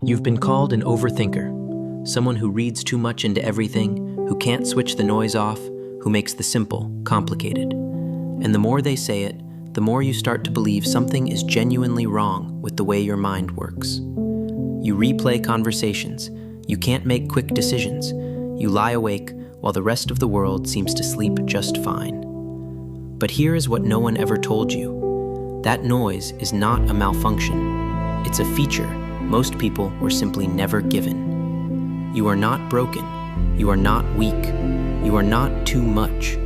You've been called an overthinker, someone who reads too much into everything, who can't switch the noise off, who makes the simple complicated. And the more they say it, the more you start to believe something is genuinely wrong with the way your mind works. You replay conversations, you can't make quick decisions, you lie awake while the rest of the world seems to sleep just fine. But here is what no one ever told you. That noise is not a malfunction. It's a feature most people were simply never given. You are not broken. You are not weak. You are not too much.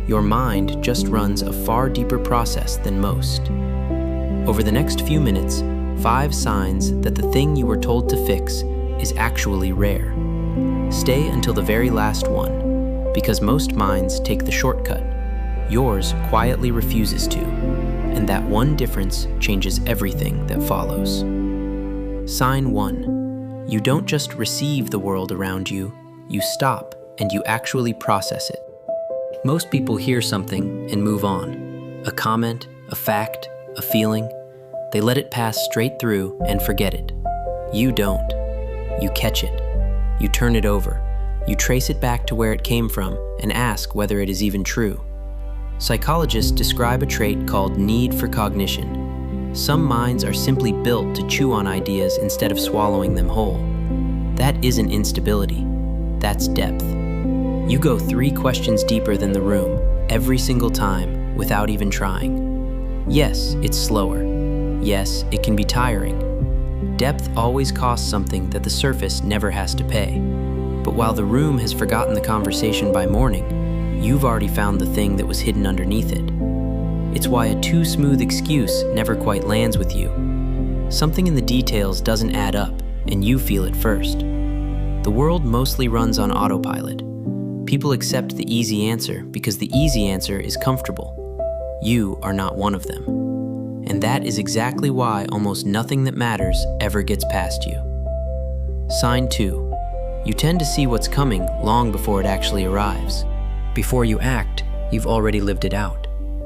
Your mind just runs a far deeper process than most. Over the next few minutes, 5 signs that the thing you were told to fix is actually rare. Stay until the very last one, because most minds take the shortcut. Yours quietly refuses to, and that one difference changes everything that follows. Sign 1. You don't just receive the world around you, you stop and you actually process it. Most people hear something and move on. A comment, a fact, a feeling. They let it pass straight through and forget it. You don't. You catch it. You turn it over. You trace it back to where it came from and ask whether it is even true. Psychologists describe a trait called need for cognition. Some minds are simply built to chew on ideas instead of swallowing them whole. That isn't instability. That's depth. You go 3 questions deeper than the room every single time without even trying. Yes, it's slower. Yes, it can be tiring. Depth always costs something that the surface never has to pay. But while the room has forgotten the conversation by morning, you've already found the thing that was hidden underneath it. It's why a too smooth excuse never quite lands with you. Something in the details doesn't add up, and you feel it first. The world mostly runs on autopilot. People accept the easy answer because the easy answer is comfortable. You are not one of them. And that is exactly why almost nothing that matters ever gets past you. Sign 2. You tend to see what's coming long before it actually arrives. Before you act, you've already lived it out.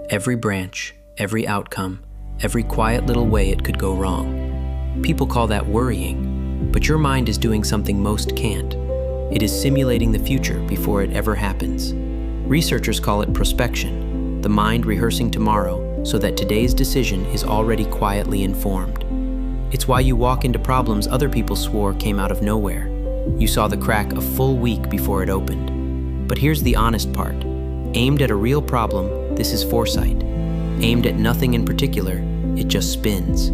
Every branch, every outcome, every quiet little way it could go wrong. People call that worrying, but your mind is doing something most can't. It is simulating the future before it ever happens. Researchers call it prospection, the mind rehearsing tomorrow so that today's decision is already quietly informed. It's why you walk into problems other people swore came out of nowhere. You saw the crack a full week before it opened. But here's the honest part. Aimed at a real problem, this is foresight. Aimed at nothing in particular, it just spins.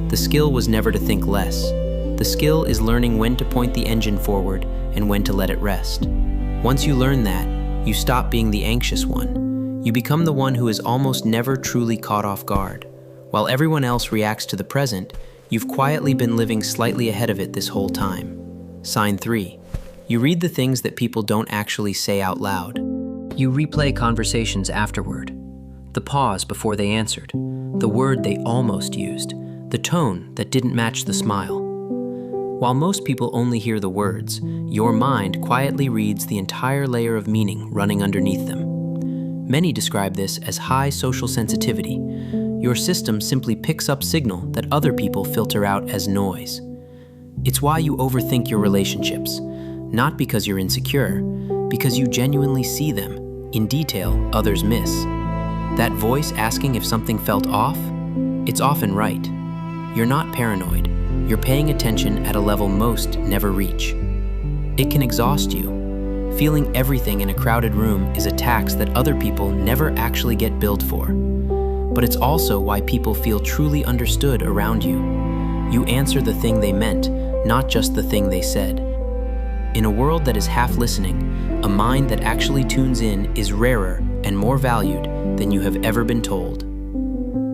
The skill was never to think less. The skill is learning when to point the engine forward and when to let it rest. Once you learn that, you stop being the anxious one. You become the one who is almost never truly caught off guard. While everyone else reacts to the present, you've quietly been living slightly ahead of it this whole time. Sign 3. You read the things that people don't actually say out loud. You replay conversations afterward. The pause before they answered, the word they almost used, the tone that didn't match the smile. While most people only hear the words, your mind quietly reads the entire layer of meaning running underneath them. Many describe this as high social sensitivity. Your system simply picks up signal that other people filter out as noise. It's why you overthink your relationships, not because you're insecure, because you genuinely see them in detail others miss. That voice asking if something felt off, it's often right. You're not paranoid. You're paying attention at a level most never reach. It can exhaust you. Feeling everything in a crowded room is a tax that other people never actually get billed for. But it's also why people feel truly understood around you. You answer the thing they meant, not just the thing they said. In a world that is half listening, a mind that actually tunes in is rarer and more valued than you have ever been told.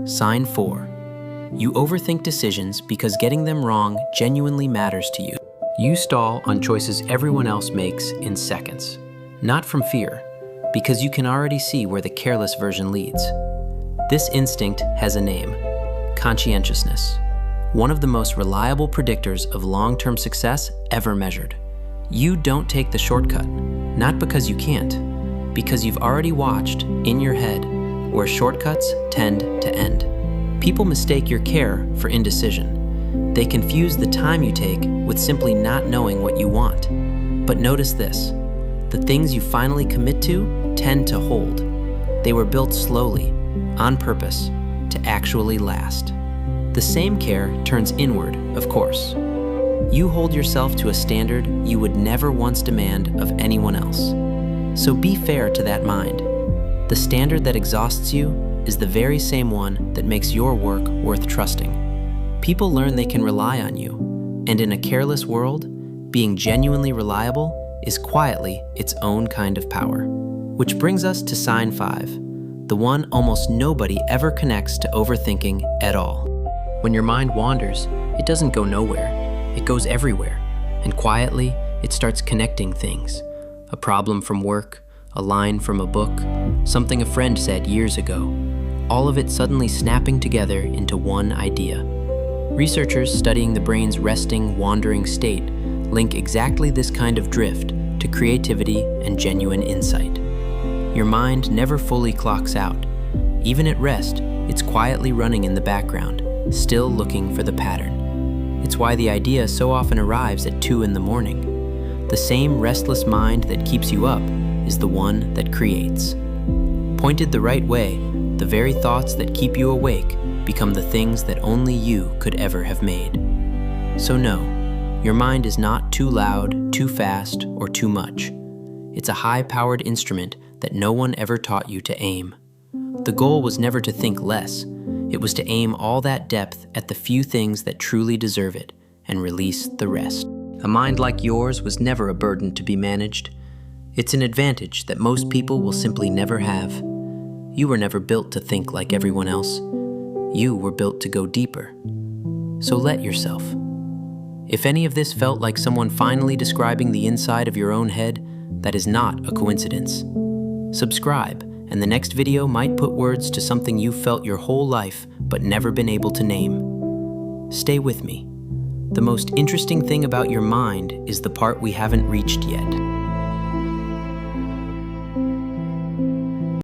Sign 4. You overthink decisions because getting them wrong genuinely matters to you. You stall on choices everyone else makes in seconds. Not from fear, because you can already see where the careless version leads. This instinct has a name: conscientiousness. One of the most reliable predictors of long-term success ever measured. You don't take the shortcut, not because you can't, because you've already watched, in your head, where shortcuts tend to end. People mistake your care for indecision. They confuse the time you take with simply not knowing what you want. But notice this: the things you finally commit to tend to hold. They were built slowly, on purpose, to actually last. The same care turns inward, of course. You hold yourself to a standard you would never once demand of anyone else. So be fair to that mind. The standard that exhausts you is the very same one that makes your work worth trusting. People learn they can rely on you, and in a careless world, being genuinely reliable is quietly its own kind of power. Which brings us to sign 5, the one almost nobody ever connects to overthinking at all. When your mind wanders, it doesn't go nowhere. It goes everywhere, and quietly, it starts connecting things. A problem from work, a line from a book, something a friend said years ago, all of it suddenly snapping together into one idea. Researchers studying the brain's resting, wandering state link exactly this kind of drift to creativity and genuine insight. Your mind never fully clocks out. Even at rest, it's quietly running in the background, still looking for the pattern. It's why the idea so often arrives at 2 in the morning. The same restless mind that keeps you up is the one that creates. Pointed the right way, the very thoughts that keep you awake become the things that only you could ever have made. So no, your mind is not too loud, too fast, or too much. It's a high-powered instrument that no one ever taught you to aim. The goal was never to think less. It was to aim all that depth at the few things that truly deserve it and release the rest. A mind like yours was never a burden to be managed. It's an advantage that most people will simply never have. You were never built to think like everyone else. You were built to go deeper. So let yourself. If any of this felt like someone finally describing the inside of your own head, that is not a coincidence. Subscribe, and the next video might put words to something you've felt your whole life but never been able to name. Stay with me. The most interesting thing about your mind is the part we haven't reached yet.